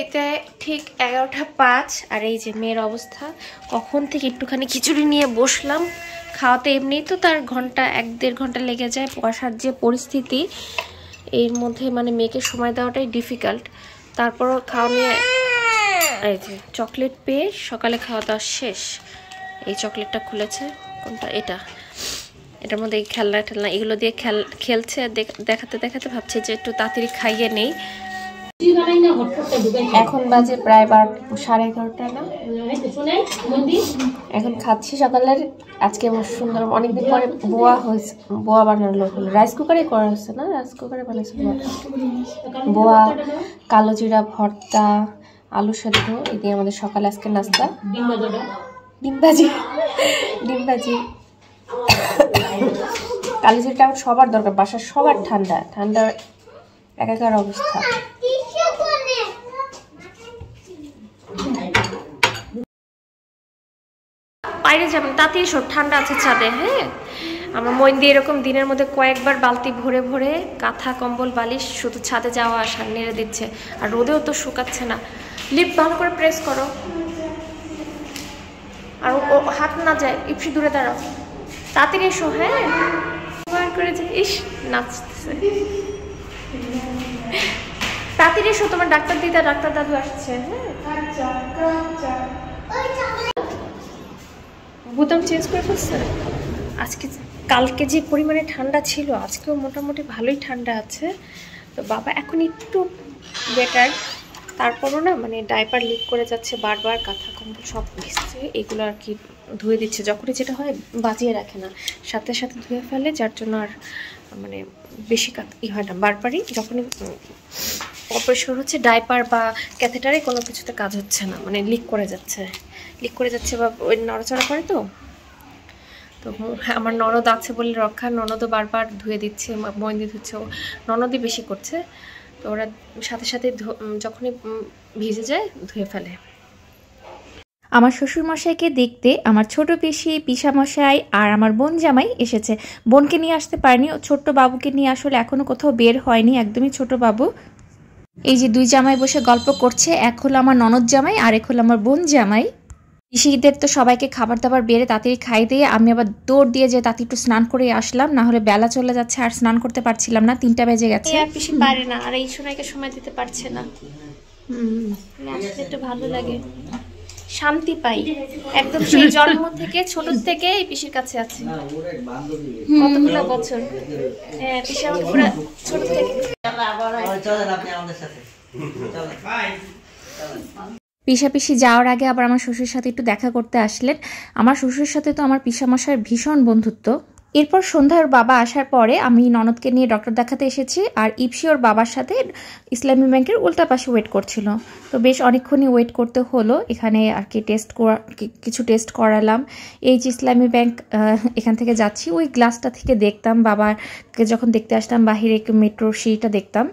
ঘড়িতে ঠিক 11:05 আর এই যে মেয়ের অবস্থা। কখন থেকে একটুখানি খিচুড়ি নিয়ে বসলাম খাওয়াতে। এমনিই তো তার ঘন্টা 1-1.5 ঘন্টা লেগে যায়। বসার যে পরিস্থিতি, এর মধ্যে মানে মেয়েকে সময় দেওয়াটাই ডিফিকাল্ট। তারপরও খাওয়া নিয়ে এই যে চকলেট পেয়ে সকালে খাওয়া দাওয়া শেষ। এই চকলেটটা খুলেছে, কোনটা? এটার মধ্যে এই খেলনা এগুলো দিয়ে খেলছে। দেখাতে দেখাতে ভাবছে যে একটু তাড়াতাড়ি খাইয়ে নেই। এখন বাজে প্রায় 11:30 না। এখন খাচ্ছি সকালের। আজকে সুন্দর অনেকদিন পরে বোয়া বানালো হলো। রাইস কুকারে করা হচ্ছে না, রাইস কুকারে বানাইছে বোয়া। কালো জিরা ভর্তা, আলু সেদ্ধ, এই দিয়ে আমাদের সকালে আজকে নাস্তা। ডিমবাজি কালো জিরাটা এখন সবার দরকার, বাসার সবার ঠান্ডা একাকার অবস্থা। বাইরে যাবেন, তাতেই সব ঠান্ডা আছে ছাদে। হ্যাঁ, আমার মইন্দি এরকম দিনের মধ্যে কয়েকবার বালতি ভরে ভরে কাঁথা কম্বল বালিশ শুধু ছাদে যাওয়া আসা নেড়ে দিচ্ছে। আর রোদেও তো শুকাচ্ছে না। লিপ ভালো করে প্রেস করো, আর ও হাত না যায়। ইপসি দূরে দাঁড়াও, তাড়াতাড়ি এসো। হ্যাঁ, বার করে যে ইস নাচতেছে। তাড়াতাড়ি এসো, তোমার ডাক্তার দাদু আসছে। হ্যাঁ, বোতাম চেঞ্জ করে ফেলছে। কালকে যে পরিমাণে ঠান্ডা ছিল, আজকেও মোটামুটি ভালোই ঠান্ডা আছে। তো বাবা এখন একটু বেটার। তারপরও না মানে ডাইপার লিক করে যাচ্ছে বারবার, কাঁথা কম্বল সব ভিজছে। এগুলো আর কি ধুয়ে দিচ্ছে। যখনই যেটা হয় বাজিয়ে রাখে না, সাথে সাথে ধুয়ে ফেলে, যার জন্য আর মানে বেশি হয় না। বারবারই যখনই অপারেশন হচ্ছে ডাইপার বা ক্যাথেটারে কোনো কিছুতে কাজ হচ্ছে না, মানে লিক করে যাচ্ছে বা ওই নড়াচড়া করে। তো আমার ননদ আছে বলে রক্ষা, ননদও বারবার ধুয়ে দিচ্ছে, মইন্দি ধুচ্ছে। ননদই বেশি করছে। তো ওরা সাথে সাথে যখনই ভিজে যায় ধুয়ে ফেলে। আমার শ্বশুরমশাইকে দেখতে আমার ছোট পিসি, পিসামশাই আর আমার বোন জামাই এসেছে। বোনকে নিয়ে আসতে পারেনি, ছোট্ট বাবুকে নিয়ে আসলে এখনো কোথাও বের হয়নি, একদমই ছোট বাবু। এই যে দুই জামাই বসে গল্প করছে, এক হলো আমার ননদ জামাই আর এক হলো আমার বোন জামাই। পিসিদের তো সবাইকে খাবার দাবার বেড়ে তাড়াতাড়ি খাই দিয়ে আমি আবার দৌড় দিয়ে যে তাতে একটু স্নান করে আসলাম, না হলে বেলা চলে যাচ্ছে আর স্নান করতে পারছিলাম না, 3টা বেজে গেছে। আর পিসি পারে না, আর এই সোনাইকে সময় দিতে পারছে না। একটু ভালো লাগে, শান্তি পাই একদম। সেই জন্ম থেকে ছোট থেকে এই পিসির কাছে আছে কতগুলো বছর। হ্যাঁ, পিসি আমাকে পুরো ছোট থেকে। পিসাপিসি যাওয়ার আগে আবার আমার শ্বশুরের সাথে একটু দেখা করতে আসলেন। আমার শ্বশুরের সাথে তো আমার পিসামশাইয়ের ভীষণ বন্ধুত্ব। এরপর সন্ধ্যায় ওর বাবা আসার পরে আমি ননদকে নিয়ে ডক্টর দেখাতে এসেছি, আর ইপসি ওর বাবার সাথে ইসলামী ব্যাংকের উল্টা পাশে ওয়েট করছিল। তো বেশ অনেকক্ষণই ওয়েট করতে হলো। এখানে আর কি কিছু টেস্ট করালাম। এই যে ইসলামী ব্যাংক, এখান থেকে যাচ্ছি, ওই গ্লাসটা থেকে দেখতাম বাবাকে যখন দেখতে আসতাম বাহিরে, মেট্রো সিটা দেখতাম।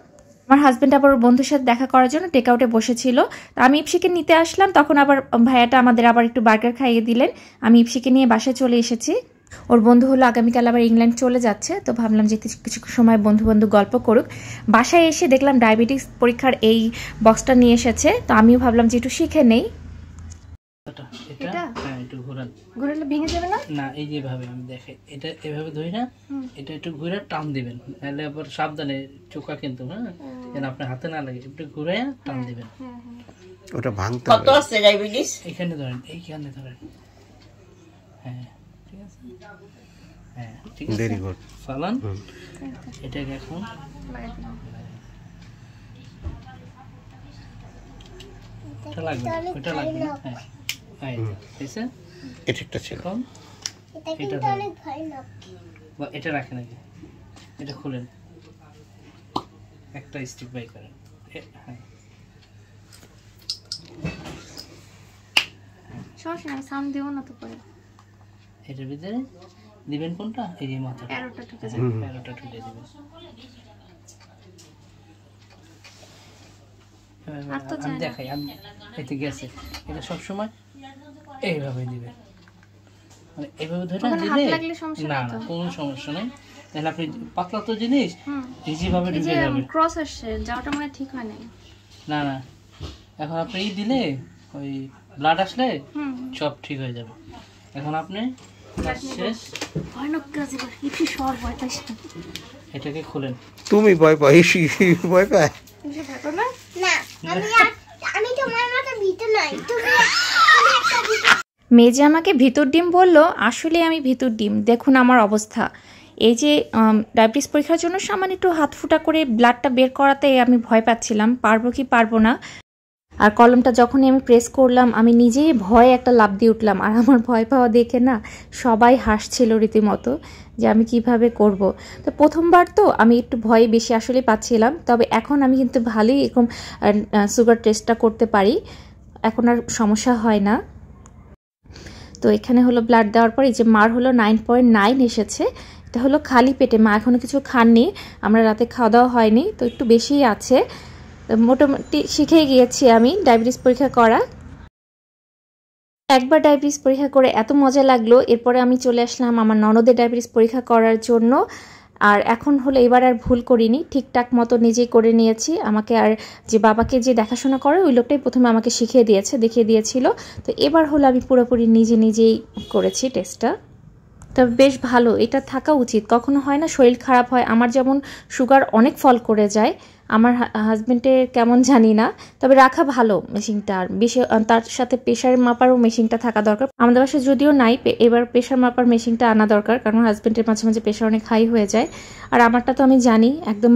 আমার হাজব্যান্ড আবার ওর বন্ধুর সাথে দেখা করার জন্য টেক আউটে বসেছিল। আমি ইপসিকে নিতে আসলাম, তখন আবার ভাইয়াটা আমাদের আবার একটু বার্গার খাইয়ে দিলেন। আমি ইপসিকে নিয়ে বাসায় চলে এসেছি। ওর বন্ধু হলো আগামীকাল আবার ইংল্যান্ড চলে যাচ্ছে, তো ভাবলাম যে কিছু সময় বন্ধু গল্প করুক। বাসায় এসে দেখলাম ডায়াবেটিস পরীক্ষার এই বক্সটা নিয়ে এসেছে, তো আমিও ভাবলাম যে একটু শিখে নেই। ঘুরালে ভেঙে যাবে না? না, এই যেভাবে আমি দেখে এটা এভাবে ধরি না, এটা একটু ঘুরে টান দিবেন, নাহলে আবার সাবধানে চোখা কিন্তু। হ্যাঁ, যেন আপনার হাতে না লাগে, একটু ঘুরে টান দিবেন। ওটা ভাঙতে হবে। কত আছে ডায়াবেটিস? এইখানে ধরেন, এইখানে ধরেন। হ্যাঁ, ঠিক আছে। হ্যাঁ, ঠিক আছে, ভেরি গুড। চালান এটাকে এখন। এটা লাগবে, ওটা লাগবে। হ্যাঁ, হ্যাঁ, এসে এটা একটা ছিল। এটা অনেক ভারী না, বা এটা রাখেন আগে, এটা খুলেন, একটা স্টিক বাই করেন। হ্যাঁ, সমস্যা নাই, সাউন্ড দেব না তো পরে। এটার ভিতরে দিবেন কোনটা? এই যে মাথা, প্যারোটা ঢুকে যাবে, প্যারোটা ঢুকে দিবেন। আমি দেখাই, আমি এতে গেছে, এটা সবসময় এইভাবে দিবেন, মানে এইভাবে ধরে দিলে না না কোনো সমস্যা নেই। তাহলে আপনি পাতলা তো জিনিস ইজি ভাবে ঢুকে যাবে। ক্রস আসছে, যাওয়াটা মানে ঠিক হয় নাই। না না, এখন আপনি দিলে ওই ব্লাড আসলে সব ঠিক হয়ে যাবে। এখন আপনি শেষ এটাকে খুলেন। তুমি ভয় পাই, ভয় পায় মেজে আমাকে ভিতর ডিম বললো, আসলে আমি ভিতর ডিম। দেখুন আমার অবস্থা, এই যে ডায়াবেটিস পরীক্ষার জন্য সামান্য একটু হাত ফুটা করে ব্লাডটা বের করাতে আমি ভয় পাচ্ছিলাম, পারবো কি পারবো না। আর কলমটা যখনই আমি প্রেস করলাম আমি নিজেই ভয়ে একটা লাফ দিয়ে উঠলাম। আর আমার ভয় পাওয়া দেখে না সবাই হাসছিল রীতিমতো যে আমি কিভাবে করব। তো প্রথমবার তো আমি একটু ভয় বেশি আসলে পাচ্ছিলাম, তবে এখন আমি কিন্তু ভালোই এরকম সুগার টেস্টটা করতে পারি, এখন আর সমস্যা হয় না। তো এখানে হলো ব্লাড দেওয়ার পর এই যে মার হলো 9.9 এসেছে। এটা হলো খালি পেটে, মা এখনও কিছু খাননি, আমরা রাতে খাওয়া দাওয়া হয়নি, তো একটু বেশিই আছে। মোটামুটি শিখে গিয়েছি আমি ডায়াবেটিস পরীক্ষা করা। একবার ডায়াবেটিস পরীক্ষা করে এত মজা লাগলো, এরপরে আমি চলে আসলাম আমার ননদের ডায়াবেটিস পরীক্ষা করার জন্য। আর এখন হলো এবার আর ভুল করিনি, ঠিকঠাক মতো নিজেই করে নিয়েছি। আমাকে আর যে বাবাকে যে দেখাশোনা করে ওই লোকটাই প্রথমে আমাকে দেখিয়ে দিয়েছিল। তো এবার হলো আমি পুরোপুরি নিজেই করেছি টেস্টটা। তবে বেশ ভালো, এটা থাকা উচিত। কখনো হয় না শরীর খারাপ হয়, আমার যেমন সুগার অনেক ফল করে যায়, আমার হাজবেন্ডের কেমন জানি না, তবে রাখা ভালো মেশিনটা। আর বেশি তার সাথে প্রেশার মাপারও মেশিনটা থাকা দরকার। আমাদের বাসায় যদিও নাই, এবার প্রেশার মাপার মেশিনটা আনা দরকার, কারণ হাজবেন্ডের মাঝে মাঝে প্রেশার অনেক হাই হয়ে যায়। আর আমারটা তো আমি জানি একদম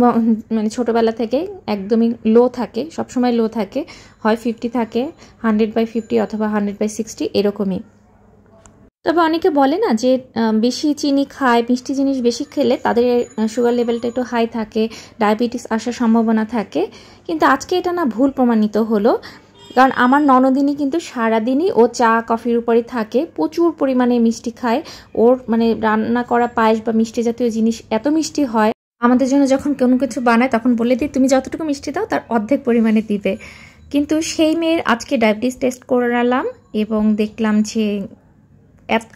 মানে ছোটোবেলা থেকে একদমই লো থাকে, সবসময় লো থাকে, হয় 50 থাকে, 100/50 অথবা 100/60 এরকমই। তবে অনেকে বলে না যে বেশি চিনি খায়, মিষ্টি জিনিস বেশি খেলে তাদের সুগার লেভেলটা একটু হাই থাকে, ডায়াবেটিস আসার সম্ভাবনা থাকে। কিন্তু আজকে এটা না ভুল প্রমাণিত হলো, কারণ আমার ননদিনী কিন্তু সারাদিনই ও চা কফির উপরই থাকে, প্রচুর পরিমাণে মিষ্টি খায়। ওর মানে রান্না করা পায়েস বা মিষ্টি জাতীয় জিনিস এত মিষ্টি হয়, আমাদের জন্য যখন কোনো কিছু বানায় তখন বলে দিই তুমি যতটুকু মিষ্টি দাও তার অর্ধেক পরিমাণে দিবে। কিন্তু সেই মেয়ের আজকে ডায়াবেটিস টেস্ট করালাম এবং দেখলাম যে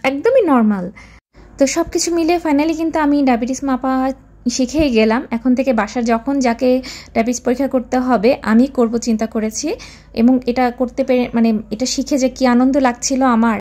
একদমই নর্মাল। তো সব কিছু মিলিয়ে ফাইনালি কিন্তু আমি ডায়াবেটিস মাপা শিখেই গেলাম। এখন থেকে বাসার যখন যাকে ডায়াবেটিস পরীক্ষা করতে হবে আমি করব চিন্তা করেছি, এবং এটা করতে পেরে মানে এটা শিখে যে কি আনন্দ লাগছিল আমার।